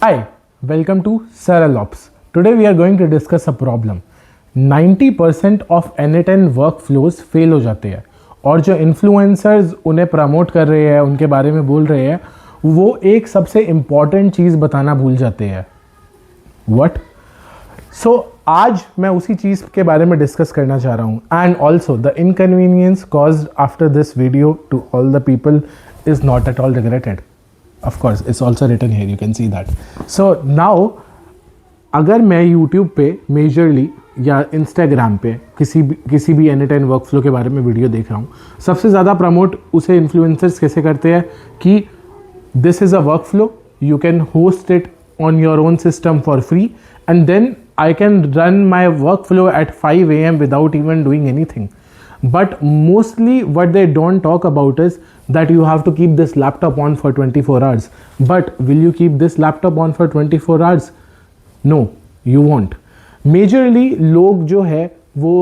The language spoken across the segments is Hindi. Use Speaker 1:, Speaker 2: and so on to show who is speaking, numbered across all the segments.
Speaker 1: Hi, welcome to Saral Ops. Today we are going to discuss a problem. 90% of N8N workflows fail हो जाते हैं और जो इन्फ्लुएंसर्स उन्हें प्रमोट कर रहे हैं, उनके बारे में बोल रहे हैं, वो एक सबसे इम्पॉर्टेंट चीज़ बताना भूल जाते हैं. What? So आज मैं उसी चीज़ के बारे में डिस्कस करना चाह रहा हूँ. And also the inconvenience caused after this video to all the people is not at all regretted. Of course, it's also written here, you can see that. So now अगर मैं YouTube पे मेजरली या Instagram पे किसी भी N8N वर्कफ्लो के बारे में वीडियो देख रहा हूँ, सबसे ज़्यादा प्रमोट उसे इन्फ्लुएंसर्स कैसे करते हैं कि this is a workflow, you can host it on your own system for free and then I can run my workflow at 5 AM without even doing anything. But mostly what they don't talk about is that you have to keep this laptop on for 24 hours. But will you keep this laptop on for 24 hours? No, you won't. Majorly लोग जो है वो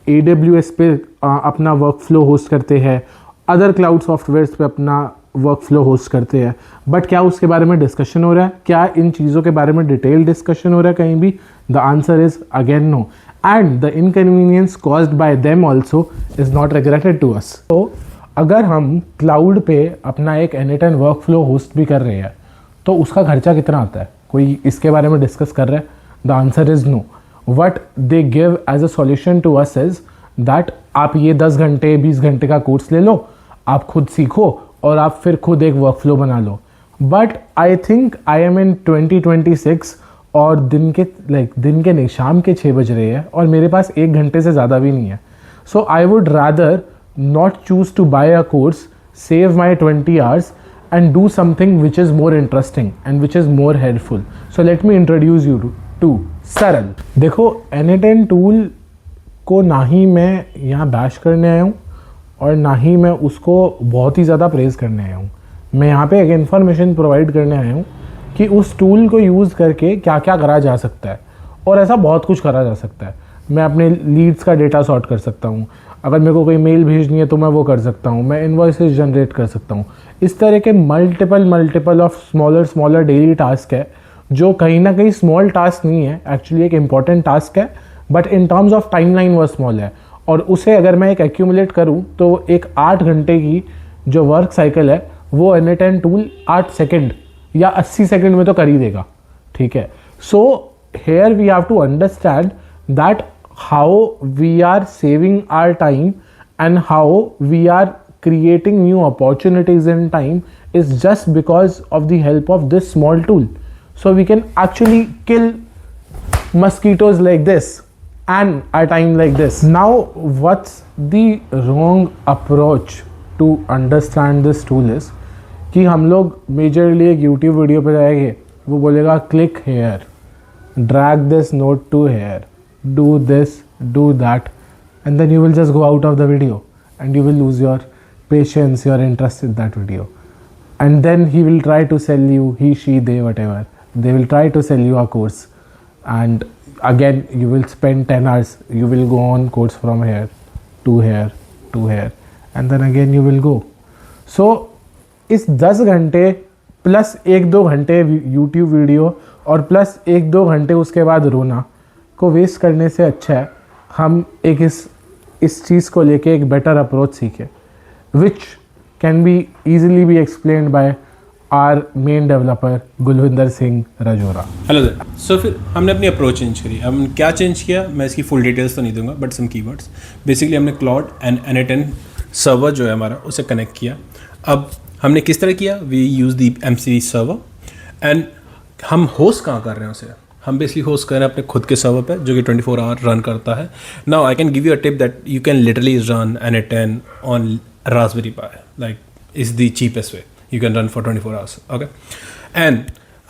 Speaker 1: AWS पे अपना वर्कफ्लो होस्ट करते हैं, अदर क्लाउड सॉफ्टवेयर्स पे अपना वर्कफ्लो होस्ट करते हैं. बट क्या उसके बारे में डिस्कशन हो रहा है? क्या इन चीज़ों के बारे में डिटेल डिस्कशन हो रहा है कहीं भी? The answer is again no. And the inconvenience caused by them also is not regretted to us. तो अगर हम क्लाउड पे अपना एक N8N वर्कफ्लो होस्ट भी कर रहे हैं तो उसका खर्चा कितना आता है? कोई इसके बारे में डिस्कस कर रहा है? The answer is no. What they give as a solution to us is that आप ये 10 घंटे 20 घंटे का कोर्स ले लो, आप खुद सीखो और आप फिर खुद एक वर्कफ्लो बना लो. But I think I am in 2026 और दिन के नहीं, शाम के 6 बज रहे हैं और मेरे पास 1 घंटे से ज़्यादा भी नहीं है. So I would rather not choose to buy a course, save my 20 hours and do something which is more interesting and which is more helpful. So let me introduce you to Saral. देखो, N8N टूल को ना ही मैं यहाँ बैश करने आया हूँ और ना ही मैं उसको बहुत ही ज़्यादा प्रेज़ करने आया हूँ. मैं यहाँ पे एक इन्फॉर्मेशन प्रोवाइड करने आया हूँ कि उस टूल को यूज़ करके क्या क्या करा जा सकता है. और ऐसा बहुत कुछ करा जा सकता है. मैं अपने लीड्स का डेटा सॉर्ट कर सकता हूँ, अगर मेरे को कोई मेल भेजनी है तो मैं वो कर सकता हूँ, मैं इनवॉइसेस जनरेट कर सकता हूँ. इस तरह के multiple of smaller daily task है जो कहीं ना कहीं स्मॉल टास्क नहीं है, एक्चुअली एक इंपॉर्टेंट टास्क है, but in terms of timeline वो स्मॉल है. और उसे अगर मैं एक एक्यूमुलेट करूँ तो एक 8 घंटे की जो वर्क साइकिल है वो N8N टूल 8 सेकेंड या 80 सेकेंड में तो कर ही देगा. ठीक है. So here we have to understand that how we are saving our time and how we are creating new opportunities in time is just because of the help of this small tool. So we can actually kill mosquitoes like this and at time like this. Now what's the wrong approach to understand this tool is कि हम लोग मेजरली एक यूट्यूब वीडियो पे जाएंगे, वो बोलेगा click here, drag this note to here, do this, do that, and then you will just go out of the video and you will lose your patience, your interest in that video. And then he will try to sell you, he she they whatever, they will try to sell you a course and again you will spend 10 hours, you will go on course from here to here to here and then again you will go. So इस 10 घंटे प्लस 1-2 घंटे यूट्यूब वीडियो और प्लस 1-2 घंटे उसके बाद रोना को वेस्ट करने से अच्छा है हम एक इस चीज़ को लेके एक बेटर अप्रोच सीखें, which can be easily be explained by our main developer Gulvinder Singh Rajaura.
Speaker 2: Hello sir. So फिर हमने अपनी अप्रोच चेंज करी. हम क्या चेंज किया, मैं इसकी फुल डिटेल्स तो नहीं दूंगा, बट सम कीवर्ड्स. बेसिकली हमने क्लाउड एंड N8N सर्वर जो है हमारा उसे कनेक्ट किया. अब हमने किस तरह किया, we use the MCV server and हम होस्ट कहाँ कर रहे हैं उसे, हम बेसिकली होस्ट कर रहे हैं अपने खुद के सर्वर पे जो कि 24 आवर रन करता है. Now I can give you a tip that you can literally run N8N on Raspberry pi, like is the cheapest way you can run for 24 hours. Okay. And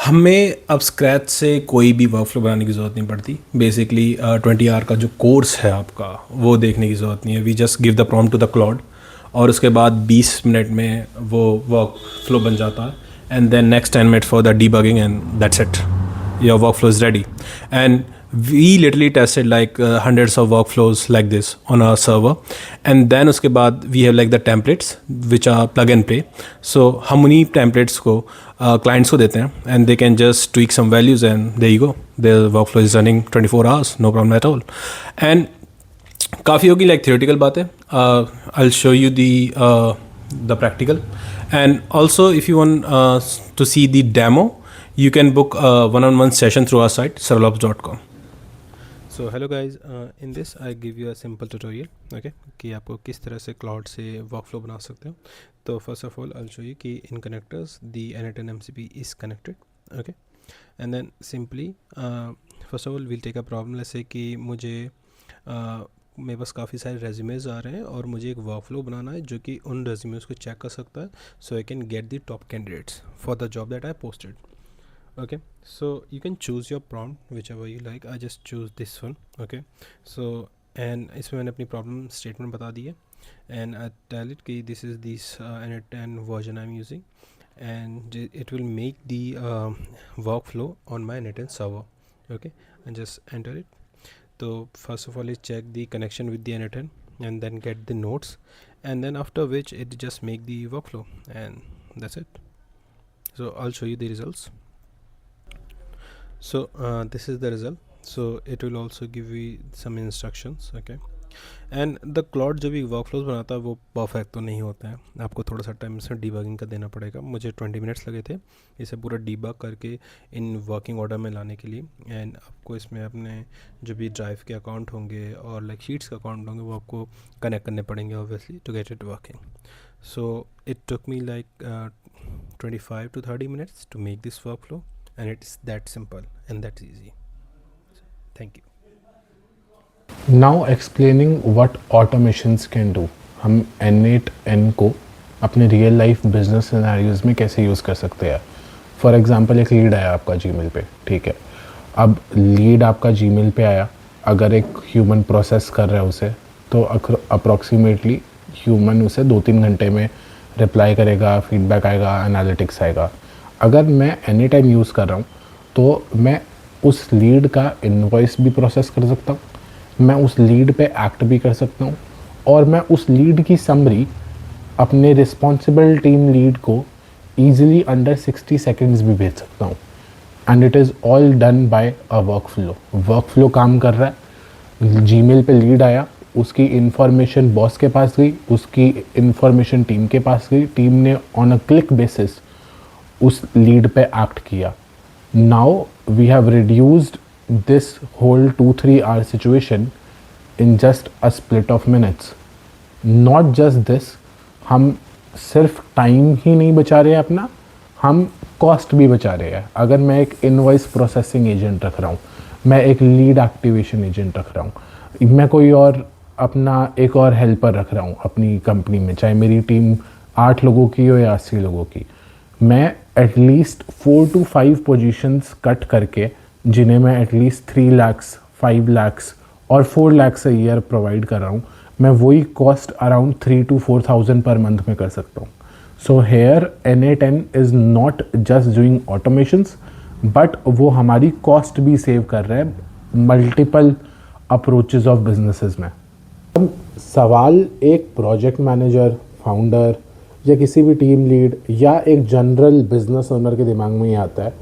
Speaker 2: हमें अब स्क्रैच से कोई भी वर्कफ्लो बनाने की ज़रूरत नहीं पड़ती. बेसिकली 20 hour का जो कोर्स है आपका वो देखने की ज़रूरत नहीं है. We just give the prompt to the Claude और उसके बाद 20 मिनट में वो वर्क फ्लो बन जाता है and then next 10 minutes for the debugging and that's it, your work flow is ready. And we literally tested like hundreds of workflows like this on our server, and then उसके बाद we have like the templates which are plug and play. So हम उन्हीं templates को clients को देते हैं, and they can just tweak some values and there you go, their workflow is running 24 hours, no problem at all. And काफ़ी होगी like theoretical बातें. I'll show you the practical, and also if you want to see the demo, you can book a one-on-one session through our site seralops.com. So hello guys, in this I give you a simple tutorial, okay, कि आपको किस तरह से क्लाउड से वर्कफ्लो बना सकते हो. तो first of all I'll show you कि in connectors the N8N MCP is connected, okay, and then simply first of all we'll take a problem. let's say कि मुझे मेरे पास काफ़ी सारे रेज्यूमेज आ रहे हैं और मुझे एक वर्कफ्लो बनाना है जो कि उन रेज्यूमेज को चेक कर सकता है, so I can get the top candidates for the job that I posted. Okay, so you can choose your prompt whichever you like. I just choose this one. Okay, so and इसमें मैंने अपनी problem statement बता दी है, and I tell it कि this is this N8N version I'm using, and it will make the workflow on my N8N server. Okay, and just enter it. So first of all is check the connection with the N8N and then get the nodes, and then after which it just make the workflow, and that's it. So I'll show you the results. So this is the result. So it will also give you some instructions, okay, and the Claude जो भी workflows बनाता है वो परफेक्ट तो नहीं होता है, आपको थोड़ा सा टाइम इसमें डिबगिंग का देना पड़ेगा. मुझे 20 मिनट्स लगे थे इसे पूरा डिबग करके इन वर्किंग ऑर्डर में लाने के लिए, एंड आपको इसमें अपने जो भी ड्राइव के अकाउंट होंगे और लाइक शीट्स के अकाउंट होंगे वो आपको कनेक्ट करने पड़ेंगे obviously to get it working. So it took me like 25 to 30 minutes to make this workflow, and it's that simple and that easy. Thank you.
Speaker 1: Now explaining what automations can do. हम N8N को अपने रियल लाइफ बिजनेस सिनेरियोज में कैसे यूज़ कर सकते हैं. फॉर एग्जांपल एक लीड आया आपका जीमेल पे, ठीक है. अब लीड आपका जीमेल पे आया, अगर एक ह्यूमन प्रोसेस कर रहा है उसे, तो अप्रॉक्सीमेटली ह्यूमन उसे 2-3 घंटे में रिप्लाई करेगा, फीडबैक आएगा, एनालिटिक्स आएगा. अगर मैं N8N यूज़ कर रहा हूँ तो मैं उस लीड का इनवॉइस भी प्रोसेस कर सकता हूँ, मैं उस लीड पे एक्ट भी कर सकता हूँ, और मैं उस लीड की समरी अपने रिस्पॉन्सिबल टीम लीड को ईजिली अंडर 60 सेकेंड्स भी भेज सकता हूँ. And it is all done by a workflow काम कर रहा है. जीमेल पे लीड आया, उसकी इन्फॉर्मेशन बॉस के पास गई, उसकी इन्फॉर्मेशन टीम के पास गई, टीम ने ऑन अ क्लिक बेसिस उस लीड पे एक्ट किया. Now we have reduced this whole 2-3 hour situation in just a split of minutes. Not just this, हम सिर्फ टाइम ही नहीं बचा रहे हैं अपना, हम कॉस्ट भी बचा रहे हैं. अगर मैं एक इनवॉइस प्रोसेसिंग एजेंट रख रहा हूँ, मैं एक लीड एक्टिवेशन एजेंट रख रहा हूँ, मैं कोई और अपना एक और हेल्पर रख रहा हूँ अपनी कंपनी में, चाहे मेरी टीम 8 लोगों की हो या 80 लोगों की, मैं एटलीस्ट 4 to 5 पोजीशंस कट करके, जिन्हें मैं एटलीस्ट 3 lakhs, 5 lakhs और 4 lakhs a year प्रोवाइड कर रहा हूँ, मैं वही cost around 3 to 4,000 per month में कर सकता हूँ. So here N8N is not just doing automations, but वो हमारी कॉस्ट भी सेव कर रहा है मल्टीपल अप्रोचेज ऑफ बिजनेसेस में. अब सवाल एक प्रोजेक्ट मैनेजर, फाउंडर या किसी भी टीम लीड या एक जनरल बिजनेस ओनर के दिमाग में ही आता है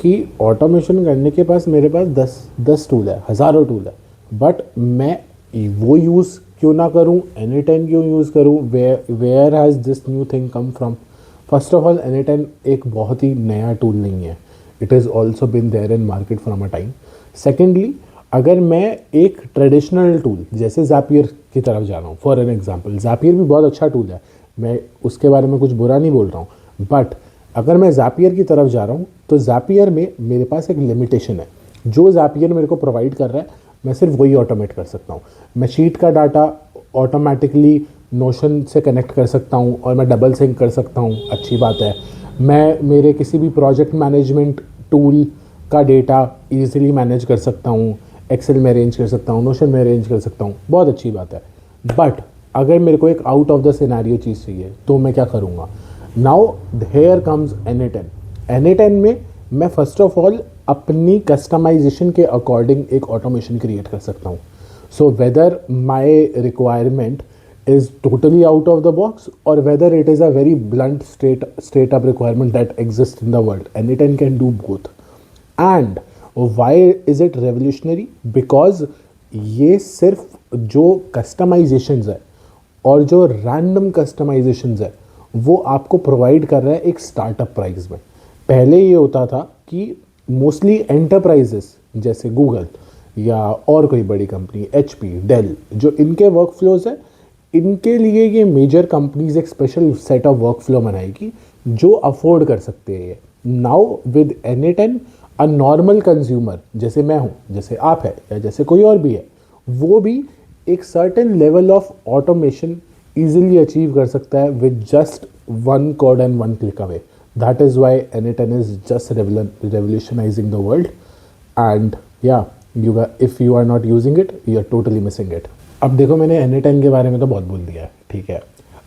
Speaker 1: कि ऑटोमेशन करने के पास मेरे पास 10 टूल है, हज़ारों टूल है, बट मैं वो यूज़ क्यों ना करूँ, N8N क्यों यूज़ करूँ, where has this new thing come from. First of all N8N एक बहुत ही नया टूल नहीं है, it is also been there in market from a time. Secondly, अगर मैं एक ट्रेडिशनल टूल जैसे Zapier की तरफ जा रहा हूँ, फॉर एन एग्जाम्पल, Zapier भी बहुत अच्छा टूल है, मैं उसके बारे में कुछ बुरा नहीं बोल रहा हूँ, बट अगर मैं Zapier की तरफ जा रहा हूँ तो Zapier में मेरे पास एक लिमिटेशन है. जो Zapier मेरे को प्रोवाइड कर रहा है मैं सिर्फ वही ऑटोमेट कर सकता हूँ. मैं शीट का डाटा ऑटोमेटिकली नोशन से कनेक्ट कर सकता हूँ और मैं डबल सिंक कर सकता हूँ, अच्छी बात है. मैं मेरे किसी भी प्रोजेक्ट मैनेजमेंट टूल का डेटा ईजिली मैनेज कर सकता हूँ, एक्सेल में अरेंज कर सकता हूँ, नोशन में अरेंज कर सकता हूँ, बहुत अच्छी बात है. बट अगर मेरे को एक आउट ऑफ द सिनेरियो चीज़ चाहिए तो मैं क्या करूँगा. Now here comes N8N. N8N में मैं फर्स्ट ऑफ ऑल अपनी कस्टमाइजेशन के अकॉर्डिंग एक ऑटोमेशन क्रिएट कर सकता हूँ. So whether my requirement is totally out of the box or whether it is a very blunt straight up requirement that exists in the world. N8N can do both. And why is it revolutionary? Because ये सिर्फ जो कस्टमाइजेशंस है और जो रैंडम कस्टमाइजेशंस है वो आपको प्रोवाइड कर रहा है एक स्टार्टअप प्राइस में. पहले ये होता था कि मोस्टली एंटरप्राइजेस जैसे गूगल या और कोई बड़ी कंपनी HP, डेल, जो इनके वर्क फ्लोज है, इनके लिए ये मेजर कंपनीज एक special set of work flow बनाएगी जो अफोर्ड कर सकते हैं. Now with N8N a normal consumer जैसे मैं हूँ, जैसे आप है या जैसे कोई और भी है, वो भी एक certain level of automation easily achieve कर सकता है with just one code and one click away. That is why N8N is just revolutionizing the world. And yeah, if you are not using it, you are totally missing it. अब देखो, मैंने N8N के बारे में तो बहुत बोल दिया है, ठीक है.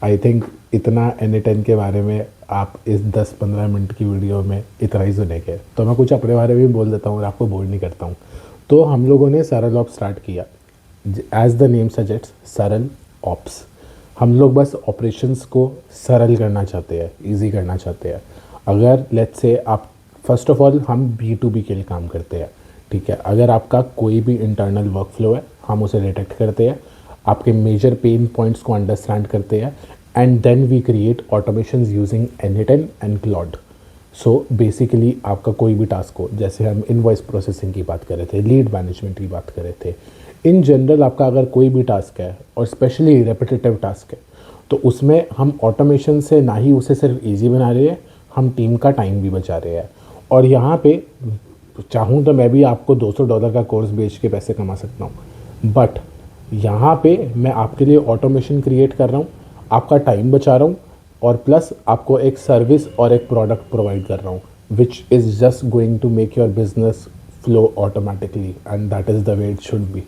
Speaker 1: आई थिंक इतना N8N के बारे में आप इस 10-15 मिनट की वीडियो में इतना ही सुनेंगे, तो मैं कुछ अपने बारे में भी बोल देता हूँ और आपको बोर नहीं करता हूँ. तो हम लोगों ने सरल ऑप्स स्टार्ट किया. एज द नेम सजेस्ट्स, सरल ऑप्स. हम लोग बस ऑपरेशंस को सरल करना चाहते हैं, ईजी करना चाहते हैं. अगर लेट्स से आप, फर्स्ट ऑफ ऑल हम B2B के लिए काम करते हैं, ठीक है. अगर आपका कोई भी इंटरनल वर्क फ्लो है, हम उसे डिटेक्ट करते हैं, आपके मेजर पेन पॉइंट्स को अंडरस्टैंड करते हैं, and then we create automations using N8N and Claude. So basically आपका कोई भी टास्क हो, जैसे हम इनवॉइस प्रोसेसिंग की बात कर रहे थे, लीड मैनेजमेंट की बात कर रहे थे, इन जनरल आपका अगर कोई भी टास्क है और स्पेशली रेपिटेटिव टास्क है, तो उसमें हम ऑटोमेशन से ना ही उसे सिर्फ ईजी बना रहे हैं, हम टीम का टाइम भी बचा रहे हैं. और यहाँ पे चाहूँ तो मैं भी आपको $200 का कोर्स बेच के पैसे कमा सकता हूँ, बट यहाँ पे मैं आपके लिए ऑटोमेशन क्रिएट कर रहा हूँ, आपका टाइम बचा रहा हूँ, और प्लस आपको एक सर्विस और एक प्रोडक्ट प्रोवाइड कर रहा हूँ which is just going to make your business flow automatically, and that is the way it should B.